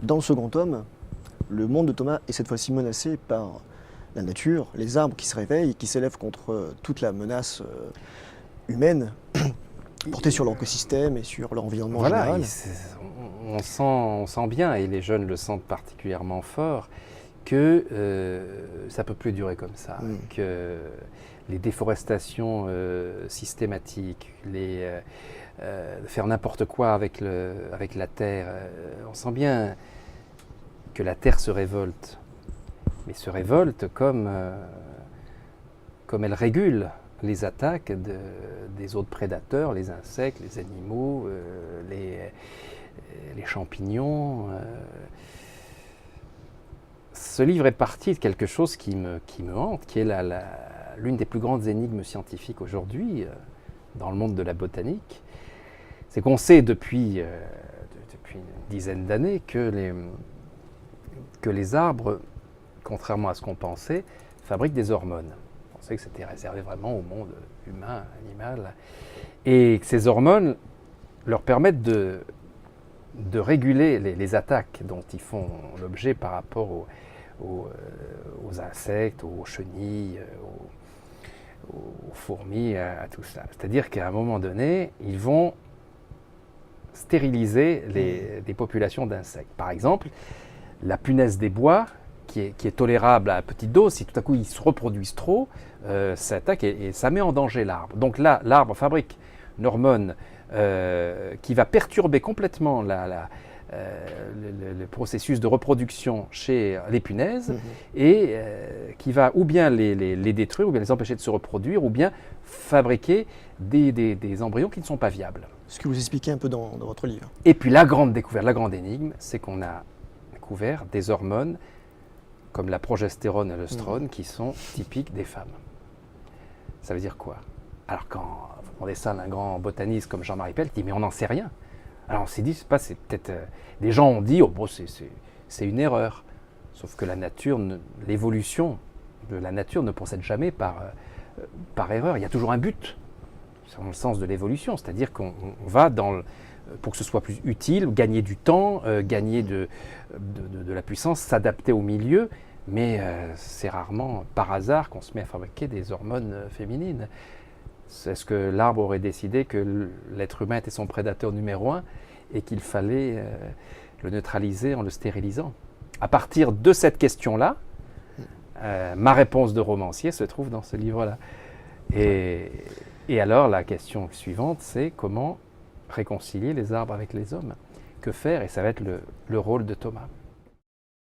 Dans le second tome, le monde de Thomas est cette fois-ci menacé par la nature, les arbres qui se réveillent et qui s'élèvent contre toute la menace humaine portée sur l'écosystème et sur l'environnement Voilà, général. on sent bien, et les jeunes le sentent particulièrement fort, que ça ne peut plus durer comme ça, que les déforestations systématiques, faire n'importe quoi avec la terre, on sent bien que la terre se révolte, mais se révolte comme elle régule les attaques des autres prédateurs, les insectes, les animaux, les champignons. Ce livre est parti de quelque chose qui me hante, qui est l'une des plus grandes énigmes scientifiques aujourd'hui dans le monde de la botanique. C'est qu'on sait depuis une dizaine d'années que les arbres, contrairement à ce qu'on pensait, fabriquent des hormones. On pensait que c'était réservé vraiment au monde humain, animal, et que ces hormones leur permettent de réguler les attaques dont ils font l'objet par rapport aux insectes, aux chenilles, aux fourmis, à tout ça. C'est-à-dire qu'à un moment donné, ils vont stériliser des populations d'insectes. Par exemple, la punaise des bois, qui est tolérable à petite dose, si tout à coup ils se reproduisent trop, ça attaque et ça met en danger l'arbre. Donc là, l'arbre fabrique une hormone qui va perturber complètement le processus de reproduction chez les punaises et qui va ou bien les détruire, ou bien les empêcher de se reproduire, ou bien fabriquer des embryons qui ne sont pas viables. Ce que vous expliquez un peu dans votre livre. Et puis la grande découverte, la grande énigme, c'est qu'on a découvert des hormones comme la progestérone et l'œstrone qui sont typiques des femmes. Ça veut dire quoi? Alors quand vous demandez ça à un grand botaniste comme Jean-Marie Pell, il dit mais on n'en sait rien. Alors on s'est dit, c'est peut-être... des gens ont dit, oh bon, c'est une erreur. Sauf que l'évolution de la nature ne procède jamais par erreur. Il y a toujours un but, dans le sens de l'évolution. C'est-à-dire qu'on va pour que ce soit plus utile, gagner du temps, gagner de la puissance, s'adapter au milieu. Mais c'est rarement par hasard qu'on se met à fabriquer des hormones féminines. Est-ce que l'arbre aurait décidé que l'être humain était son prédateur numéro 1 et qu'il fallait le neutraliser en le stérilisant? À partir de cette question-là, ma réponse de romancier se trouve dans ce livre-là. Et alors la question suivante, c'est comment réconcilier les arbres avec les hommes? Que faire? Et ça va être le rôle de Thomas.